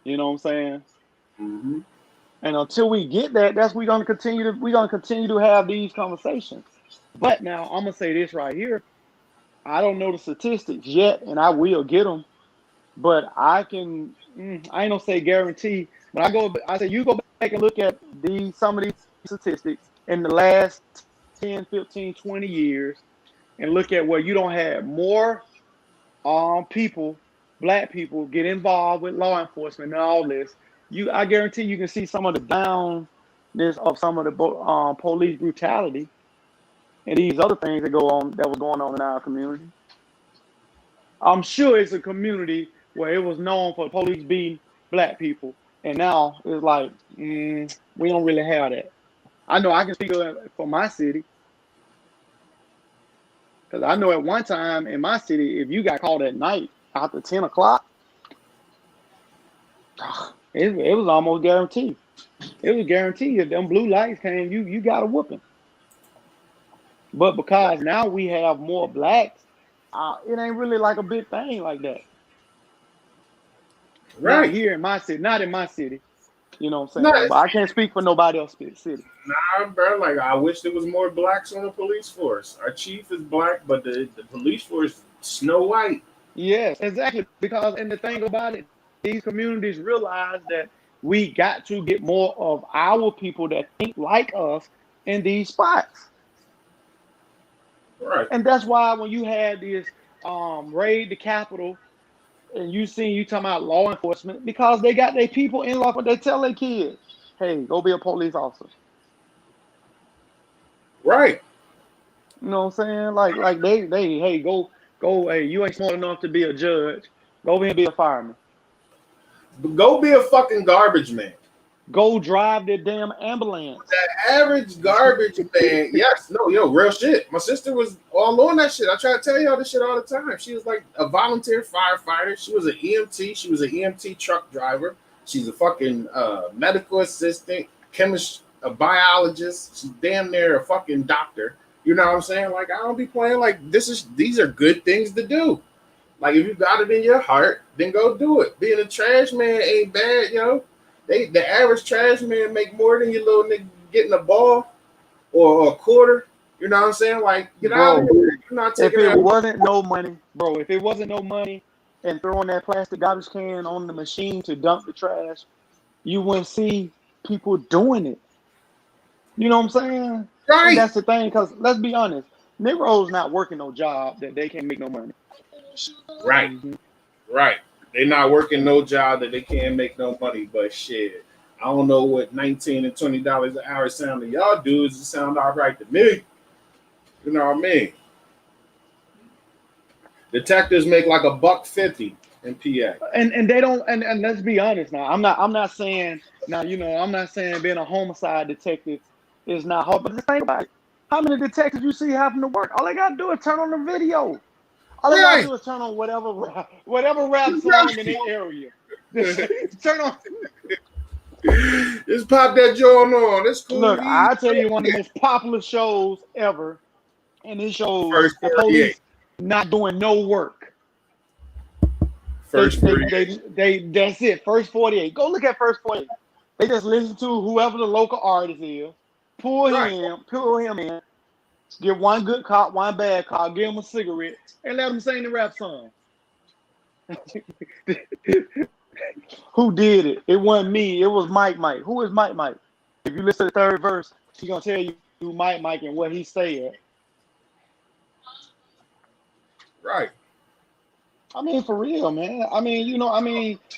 You know what I'm saying? And until we get that, we're gonna continue to have these conversations. But now I'm gonna say this right here. I don't know the statistics yet, and I will get them. But I can, I ain't gonna say guarantee. When I say you go back and look at some of these statistics in the last 10, 15, 20 years, and look at where you don't have more people, black people, get involved with law enforcement and all this. I guarantee you can see some of the downness of some of the police brutality and these other things that was going on in our community. I'm sure it's a community where it was known for police beating black people, and now it's like we don't really have that. I know I can speak for my city, because I know at one time in my city, if you got called at night after 10 o'clock, it was almost guaranteed. It was guaranteed if them blue lights came, you got a whooping. But because now we have more blacks, it ain't really like a big thing like that. Right. Not here in my city. Not in my city. You know what I'm saying? But I can't speak for nobody else's city. Nah, bro. Like, I wish there was more blacks on the police force. Our chief is black, but the police force is Snow White. Yes, exactly. And the thing about it, these communities realize that we got to get more of our people that think like us in these spots. Right. And that's why when you had this raid the Capitol, and you talking about law enforcement, because they got their people in law, but they tell their kids, hey, go be a police officer. Right. You know what I'm saying? Like they hey, go, hey, you ain't smart enough to be a judge. Go over here and be a fireman. Go be a fucking garbage man. Go drive the damn ambulance. That average garbage man. Yes, no, real shit. My sister was all on that shit. I try to tell y'all this shit all the time. She was like a volunteer firefighter. She was an EMT. She was an EMT truck driver. She's a fucking medical assistant. chemist, a biologist. She's damn near a fucking doctor. You know what I'm saying? Like, I don't be playing like these are good things to do. Like, if you got it in your heart, then go do it. Being a trash man ain't bad, you know. The average trash man make more than your little nigga getting a ball or a quarter. You know what I'm saying? Like, get out of Bro, here. You're not if taking it that. wasn't no money, bro, if it wasn't no money and throwing that plastic garbage can on the machine to dump the trash, you wouldn't see people doing it. You know what I'm saying? And Right. that's the thing, because let's be honest, Negroes not working no job that they can't make no money. Right. Right. They're not working no job that they can't make no money, but shit. I don't know what $19 and $20 an hour sound to y'all dudes. It sound all right to me. You know what I mean? Detectives make like $1.50 in PA. And they don't, and let's be honest now. I'm not saying now, I'm not saying being a homicide detective is not hard, but just think about it. How many detectives you see having to work? All they gotta do is turn on the video. All they gotta Right. do is turn on whatever rap song in their area. Turn on. Just pop that joint on. That's cool. Look, I'll tell you one of the most popular shows ever, and it shows First the 48. police not doing no work. First 48. They that's it. First 48. Go look at First 48. They just listen to whoever the local artist is, pull him in, get one good cop, one bad cop, give him a cigarette, and let him sing the rap song. Who did it? It wasn't me. It was Mike. Who is Mike? If you listen to the third verse, he's gonna tell you who Mike and what he said. Right. I mean, for real, man.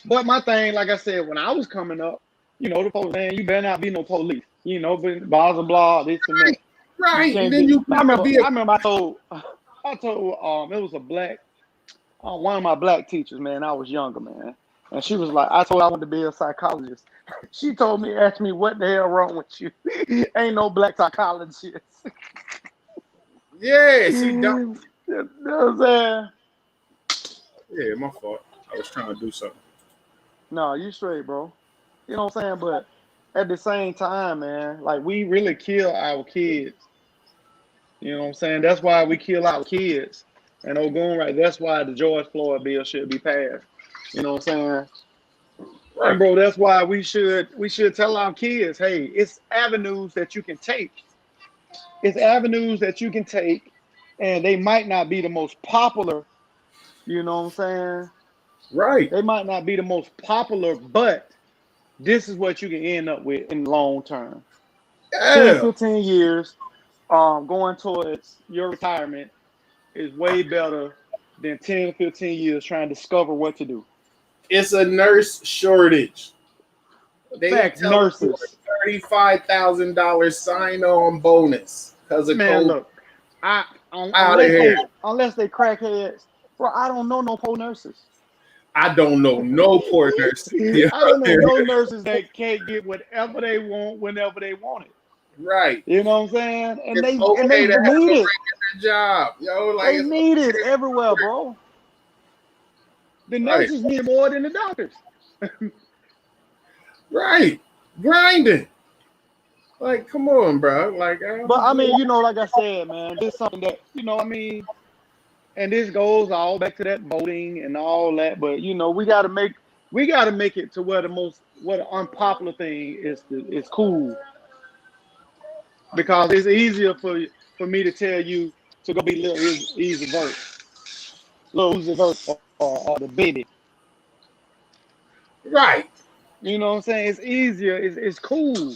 But my thing, like I said, when I was coming up, the police, man, you better not be no police. But blah blah blah, this and that. Right. And then be. you I remember I told it was a black one of my black teachers, man. I was younger, man. And she was like, I told her I wanted to be a psychologist. She told me, asked me, what the hell wrong with you? Ain't no black psychologist. Yeah, see, you know what I'm saying? Yeah, my fault. I was trying to do something. No, you straight, bro. You know what I'm saying? But at the same time, man, like, we really kill our kids. You know what I'm saying? That's why we kill our kids. And right, that's why the George Floyd bill should be passed. You know what I'm saying? Right. And bro, that's why we should tell our kids, hey, it's avenues that you can take. It's avenues that you can take, and they might not be the most popular. You know what I'm saying? Right. They might not be the most popular, but this is what you can end up with in the long term. Yeah. 10, 15 years going towards your retirement is way better than 10, 15 years trying to discover what to do. It's a nurse shortage. They tell nurses $35,000 sign-on bonus because of man, COVID. Look, unless they crackheads, bro. I don't know no poor nurses. I don't know no poor nurses. I don't know no nurses that can't get whatever they want whenever they want it. Right. You know what I'm saying? And they okay need it. Job, They need it everywhere, bro. The nurses need it more than the doctors. Right. Grinding. Like, come on, bro. Like, but I mean, like I said, man, this is something that, and this goes all back to that voting and all that. But we gotta make it to where what an unpopular thing is cool. Because it's easier for me to tell you to go be Lil Uzi Vert or the baby. Right. You know what I'm saying? It's easier. It's cool.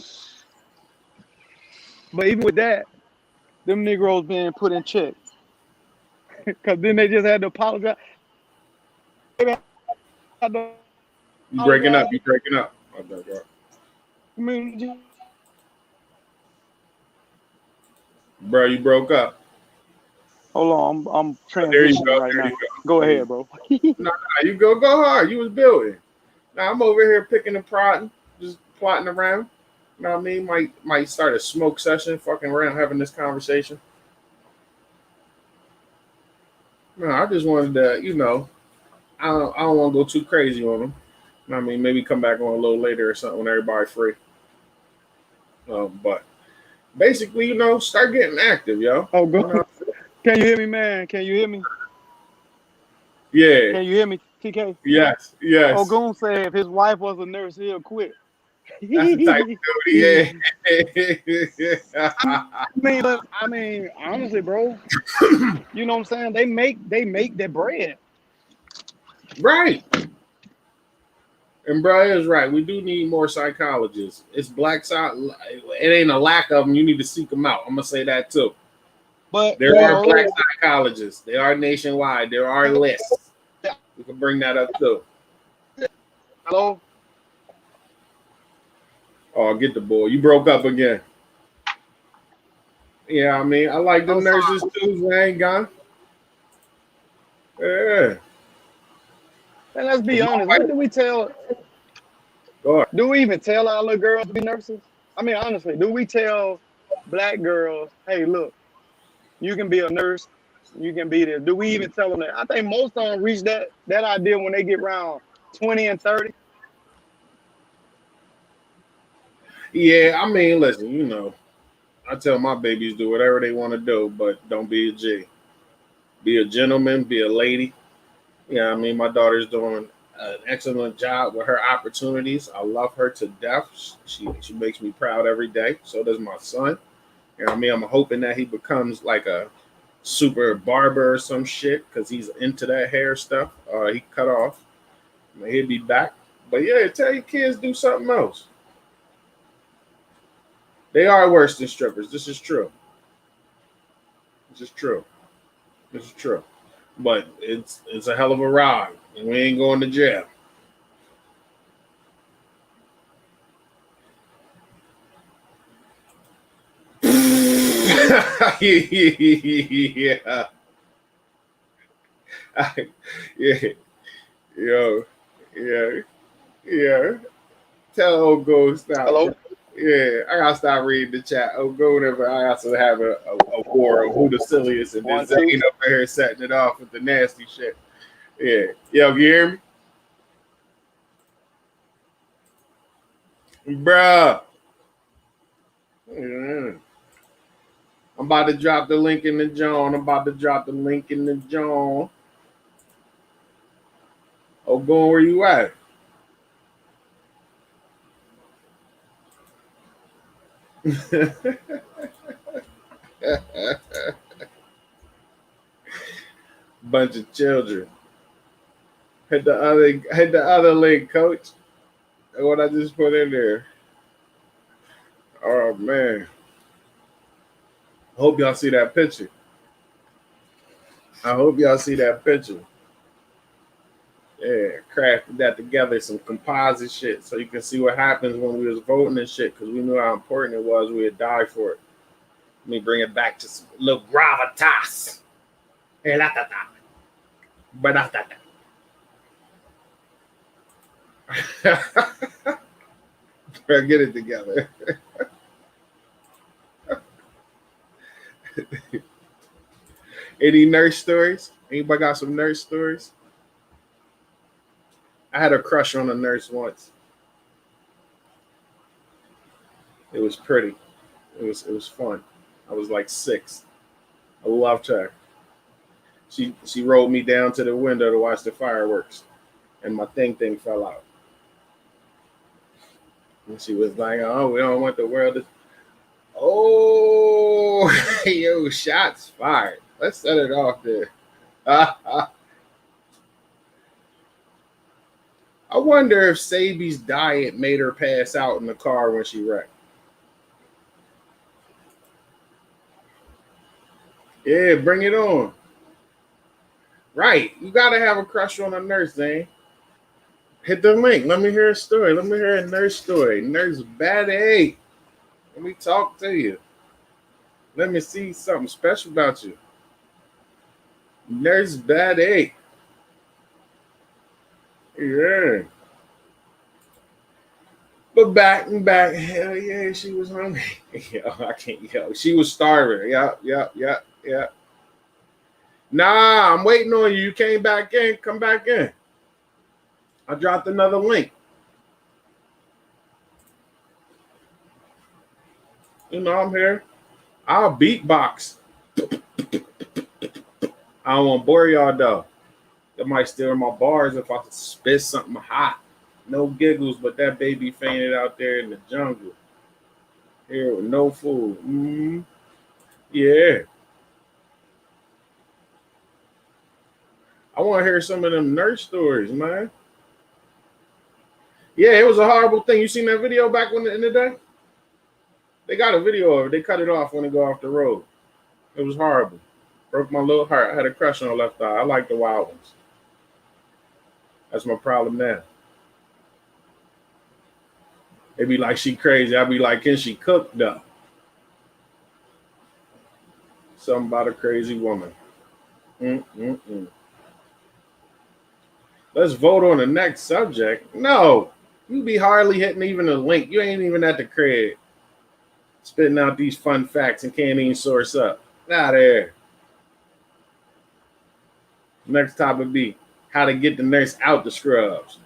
But even with that, them Negroes being put in check. Because then they just had to apologize. You breaking up. Bro, you broke up. Hold on, I'm transitioning right now. Go ahead, bro. Nah, you go hard. You was building. Now I'm over here picking and prodding, just plotting around. You know what I mean? Might start a smoke session, fucking around having this conversation. No, I just wanted to, I don't want to go too crazy on them. You know what I mean? Maybe come back on a little later or something when everybody's free. But basically, start getting active, yo. Oh, go. Can you hear me, man? Can you hear me? Yeah. Can you hear me, TK? Yes. Oh, Yes. Goon said if his wife was a nurse, he'll quit. That's the type of dude. I mean, honestly, bro, you know what I'm saying? They make their bread. Right. And bro is right. We do need more psychologists. It's black side. It ain't a lack of them. You need to seek them out. I'm gonna say that too. But There are black psychologists. They are nationwide. There are lists. We can bring that up too. hello. Oh, get the boy. You broke up again. Yeah, I mean, I like the Oh, nurses too. They ain't gone. Yeah. and let's be My honest. wife- What do we tell? Go ahead. Do we even tell our little girls to be nurses? I mean, honestly, do we tell black girls, hey, look, you can be a nurse, you can be this? Do we even tell them that? I think most of them reach that idea when they get around 20 and 30. Yeah, I mean, listen, I tell my babies do whatever they want to do, but don't be a G. Be a gentleman, be a lady. Yeah, I mean, my daughter's doing an excellent job with her opportunities. I love her to death. She makes me proud every day. So does my son. You know what I mean? I'm hoping that he becomes like a super barber or some shit because he's into that hair stuff. He cut off. He'll be back. But yeah, tell your kids do something else. They are worse than strippers. This is true. This is true. This is true. But it's a hell of a ride, and we ain't going to jail. Yeah. Yeah. Yo. Yeah. Yeah. Tell old go stop. Hello? Yeah, I gotta stop reading the chat. Oh, go whenever I got to have a war of who the silliest, and then 1, 2. Zane up here setting it off with the nasty shit. Yeah. Yo, you hear me? Bruh. Yeah. I'm about to drop the link in the John. Oh, going where you at? Bunch of children. Hit the other link, coach. What I just put in there. Oh man. I hope y'all see that picture. Yeah, crafted that together, some composite shit, so you can see what happens when we was voting and shit, because we knew how important it was. We'd die for it. Let me bring it back to some little gravitas. Get it together. Any nurse stories? Anybody got some nurse stories? I had a crush on a nurse once. It was pretty. It was fun. I was like 6. I loved her. She rolled me down to the window to watch the fireworks, and my thing fell out. And she was like, "Oh, we don't want the world to." Oh, yo, shots fired. Let's set it off there. I wonder if Sabi's diet made her pass out in the car when she wrecked. Yeah, bring it on. Right. You got to have a crush on a nurse, Zane. Hit the link. Let me hear a story. Let me hear a nurse story. Nurse Betty. Let me talk to you. Let me see something special about you. Nurse Betty. Yeah. But back and back, hell yeah, she was hungry. Yo, I can't. Yo, she was starving. Yeah. Nah, I'm waiting on you. You came back in. Come back in. I dropped another link. You know, I'm here. I'll beatbox. I don't want to bore y'all though. That might steal my bars if I spit something hot. No giggles, but that baby fainted out there in the jungle. Here with no food. Yeah. I want to hear some of them nurse stories, man. Yeah, it was a horrible thing. You seen that video back in the day? They got a video of it. They cut it off when they go off the road. It was horrible. Broke my little heart. I had a crush on Left Eye. I like the wild ones. That's my problem now. They be like, she crazy. I be like, can she cook though? Something about a crazy woman. Let's vote on the next subject. No, you be hardly hitting even a link. You ain't even at the crib. Spitting out these fun facts and can't even source up. Out there. Next topic be how to get the nurse out the scrubs.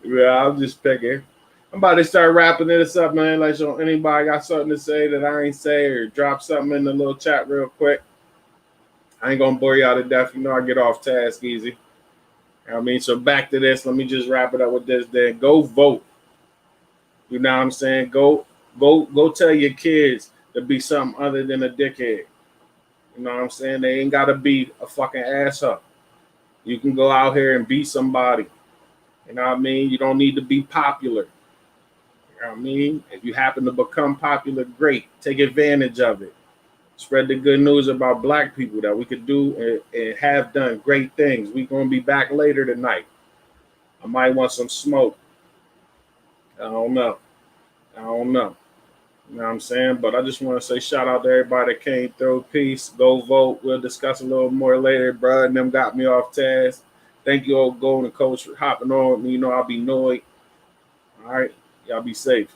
Yeah, I'm just picking. I'm about to start wrapping this up, man. Like, so anybody got something to say that I ain't say, or drop something in the little chat real quick. I ain't gonna bore y'all to death. You know I get off task easy. You know what I mean? So back to this. Let me just wrap it up with this. Then go vote. You know what I'm saying? Go tell your kids to be something other than a dickhead. You know what I'm saying? They ain't gotta be a fucking asshole. You can go out here and be somebody. You know what I mean? You don't need to be popular. You know what I mean? If you happen to become popular, great. Take advantage of it. Spread the good news about black people that we could do and have done great things. We're going to be back later tonight. I might want some smoke. I don't know. You know what I'm saying? But I just want to say shout out to everybody that came through. Peace. Go vote. We'll discuss a little more later. Bro, and them got me off task. Thank you, old Golden Coach, for hopping on with me. You know, I'll be annoyed. All right. Y'all be safe.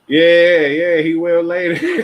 Yeah, he will later.